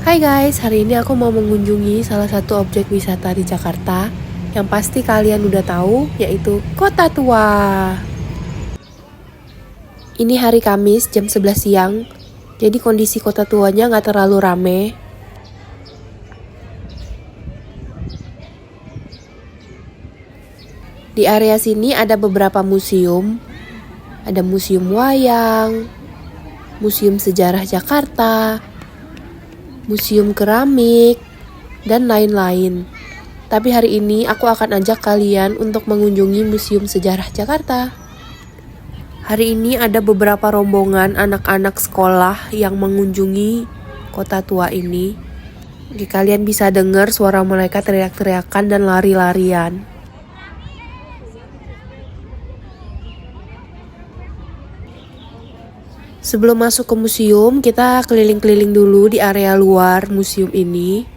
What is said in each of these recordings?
Hai guys, hari ini aku mau mengunjungi salah satu objek wisata di Jakarta yang pasti kalian udah tahu, yaitu Kota Tua. Ini hari Kamis jam 11 siang, jadi kondisi Kota Tuanya nggak terlalu rame. Di area sini ada beberapa museum, ada museum wayang, museum sejarah Jakarta, museum keramik, dan lain-lain. Tapi hari ini aku akan ajak kalian untuk mengunjungi Museum Sejarah Jakarta. Hari ini ada beberapa rombongan anak-anak sekolah yang mengunjungi Kota Tua ini. Jadi kalian bisa dengar suara mereka teriak-teriakan dan lari-larian. Sebelum masuk ke museum, kita keliling-keliling dulu di area luar museum ini.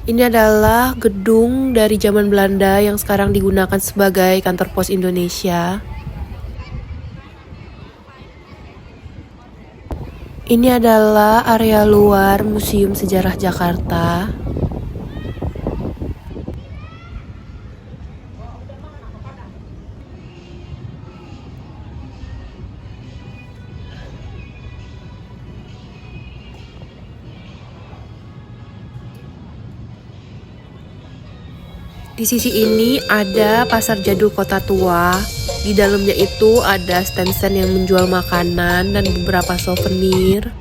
Ini adalah gedung dari zaman Belanda yang sekarang digunakan sebagai kantor pos Indonesia. Ini adalah area luar Museum Sejarah Jakarta. Di sisi ini ada pasar jadul Kota Tua. Di dalamnya itu ada stand-stand yang menjual makanan dan beberapa souvenir.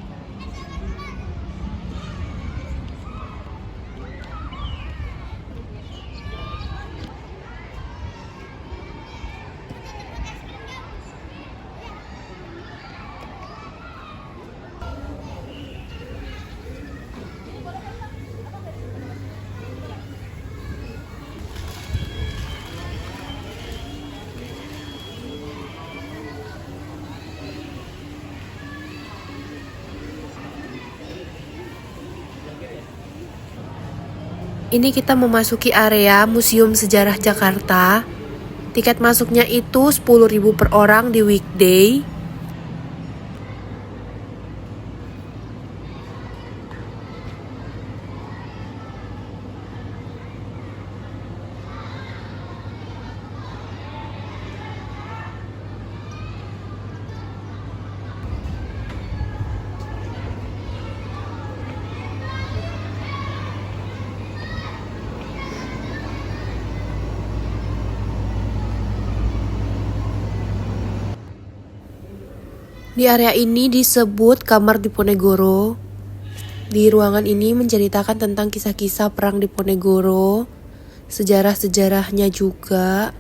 Ini kita memasuki area Museum Sejarah Jakarta. Tiket masuknya itu 10.000 per orang di weekday. Di area ini disebut Kamar Diponegoro. Di ruangan ini menceritakan tentang kisah-kisah perang Diponegoro, sejarah-sejarahnya juga.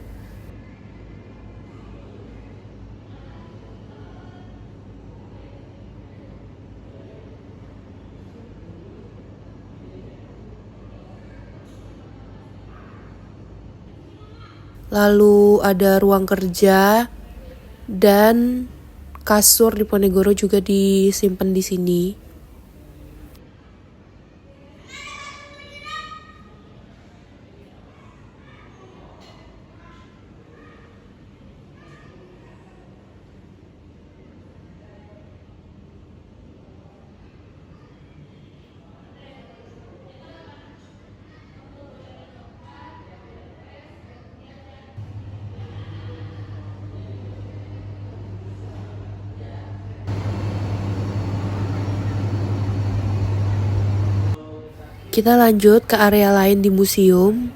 Lalu ada ruang kerja dan kasur Diponegoro juga disimpan di sini. Kita lanjut ke area lain di museum.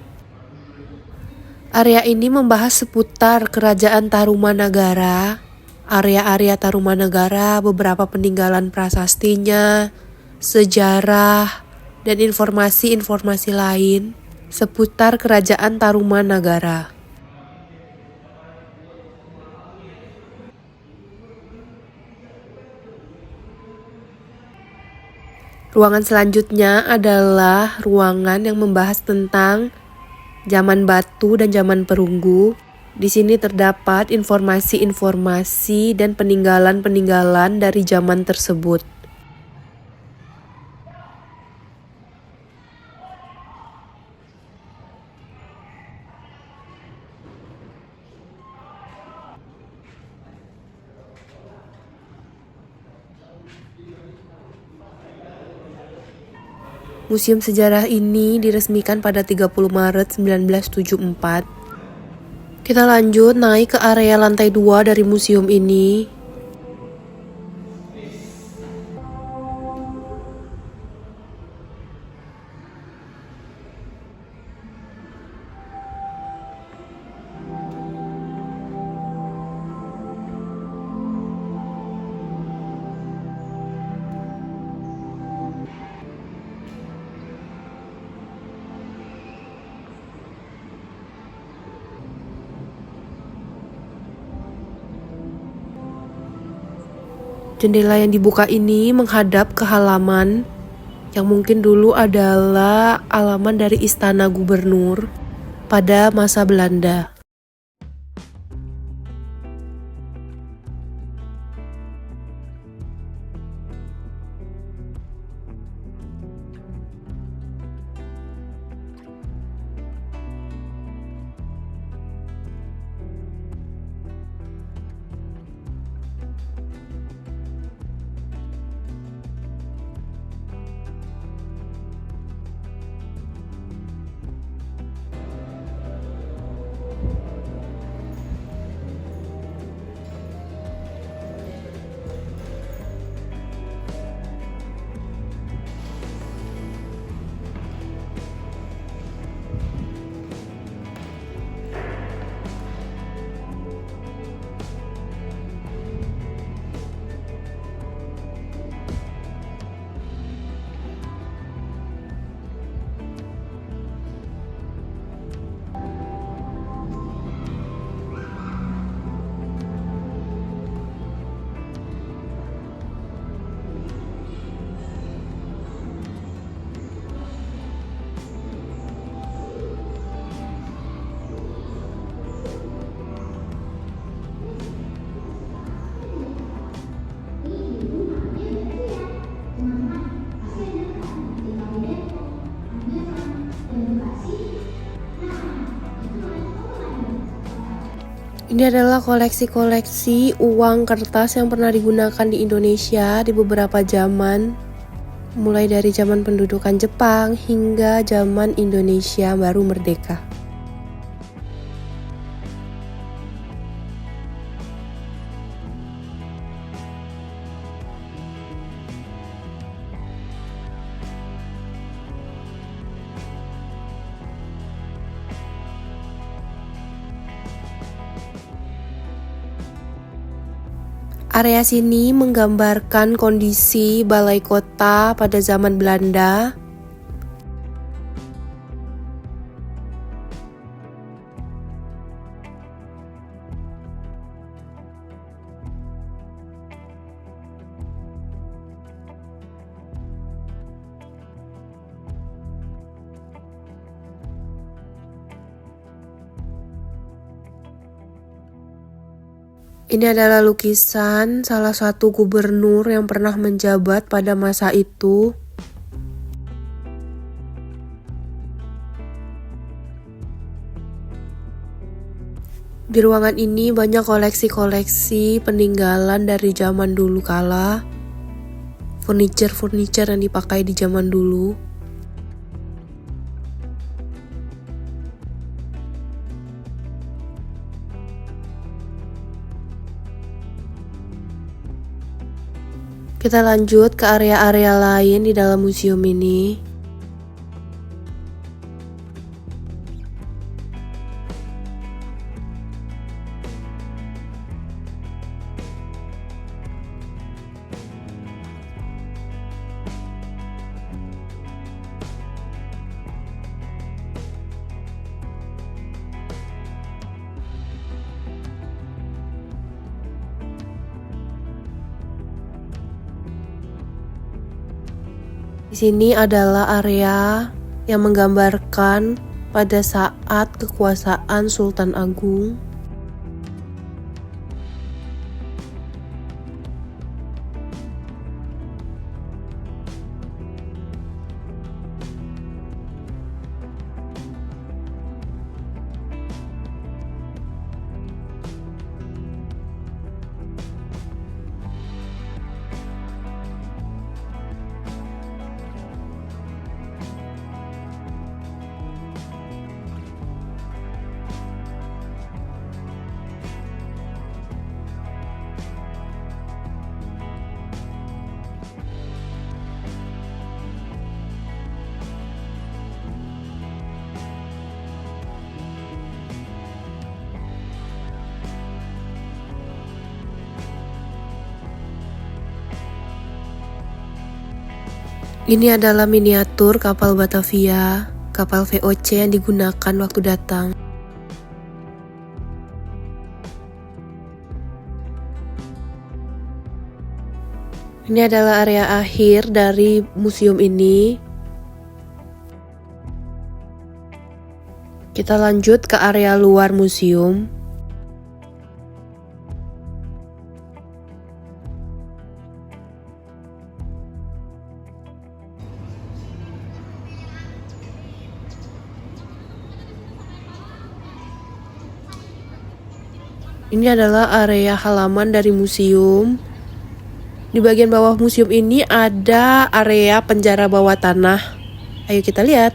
Area ini membahas seputar Kerajaan Tarumanagara, area-area Tarumanagara, beberapa peninggalan prasastinya, sejarah, dan informasi-informasi lain seputar Kerajaan Tarumanagara. Ruangan selanjutnya adalah ruangan yang membahas tentang zaman batu dan zaman perunggu. Di sini terdapat informasi-informasi dan peninggalan-peninggalan dari zaman tersebut. Museum sejarah ini diresmikan pada 30 Maret 1974. Kita lanjut naik ke area lantai 2 dari museum ini. Jendela yang dibuka ini menghadap ke halaman yang mungkin dulu adalah halaman dari istana gubernur pada masa Belanda. Ini adalah koleksi-koleksi uang kertas yang pernah digunakan di Indonesia di beberapa zaman, mulai dari zaman pendudukan Jepang hingga zaman Indonesia baru merdeka. Area sini menggambarkan kondisi balai kota pada zaman Belanda. Ini adalah lukisan salah satu gubernur yang pernah menjabat pada masa itu. Di ruangan ini banyak koleksi-koleksi peninggalan dari zaman dulu kala, furniture yang dipakai di zaman dulu. Kita lanjut ke area-area lain di dalam museum ini. Di sini adalah area yang menggambarkan pada saat kekuasaan Sultan Agung. Ini adalah miniatur kapal Batavia, kapal VOC yang digunakan waktu datang. Ini adalah area akhir dari museum ini. Kita lanjut ke area luar museum. Ini adalah area halaman dari museum. Di bagian bawah museum ini ada area penjara bawah tanah. Ayo kita lihat.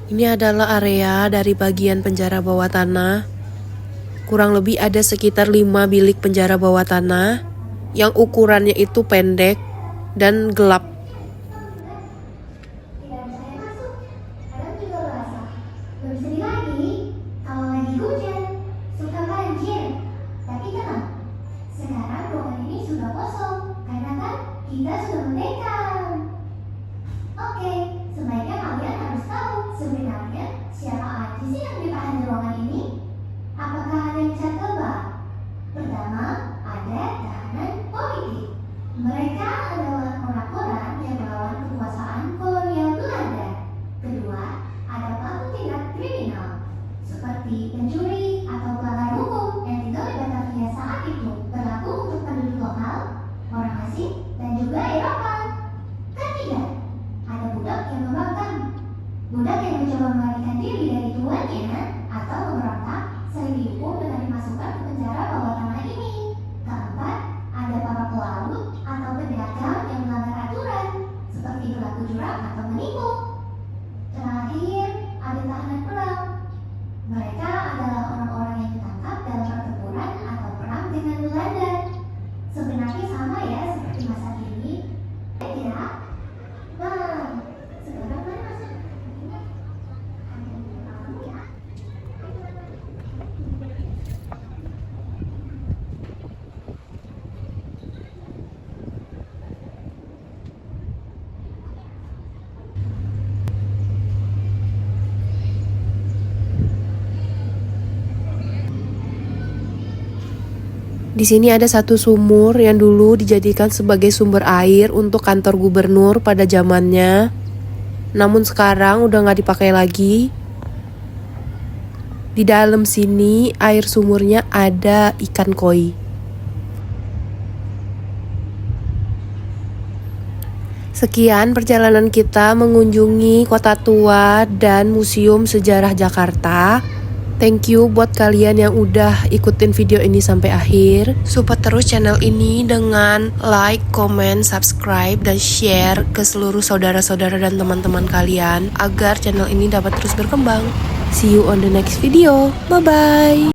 Ini adalah area dari bagian penjara bawah tanah. Kurang lebih ada sekitar 5 bilik penjara bawah tanah yang ukurannya itu pendek dan gelap. Bersedih lagi kalau lagi hujan, suka banjir. Tapi tenang, sekarang ruangan ini sudah kosong karena kan kita sudah merdeka. Oke, sebaiknya kalian harus tahu sebenarnya siapa aja sih yang ditahan di ruangan ini. Apakah ada yang bisa tebak? Pertama, ada tahanan politik. Mereka adalah orang-orang yang melawan kekuasaan kolonial Belanda. Kedua, ada pelaku tindak kriminal seperti pencuri atau pelanggar hukum yang tinggal di Batavia saat itu, berlaku untuk penduduk lokal, orang asing, dan juga Eropa. Ketiga, ada budak yang membangkang. Budak yang mencoba melarikan diri dari tuannya atau memberontak sering dihukum dengan dimasukkan ke penjara bawah tanah ini. Keempat, ada para pelaut atau pedagang yang melanggar aturan seperti berlaku curang atau menipu. Terakhir, ada tahanan perang. Mereka adalah orang-orang yang ditangkap dalam pertempuran atau perang dengan Belanda. Sebenarnya sama ya seperti masa kini. Ya. Nah, sekarang mana masa? Di sini ada satu sumur yang dulu dijadikan sebagai sumber air untuk kantor gubernur pada zamannya. Namun sekarang udah nggak dipakai lagi. Di dalam sini air sumurnya ada ikan koi. Sekian perjalanan kita mengunjungi Kota Tua dan Museum Sejarah Jakarta. Thank you buat kalian yang udah ikutin video ini sampai akhir. Support terus channel ini dengan like, comment, subscribe, dan share ke seluruh saudara-saudara dan teman-teman kalian agar channel ini dapat terus berkembang. See you on the next video. Bye-bye.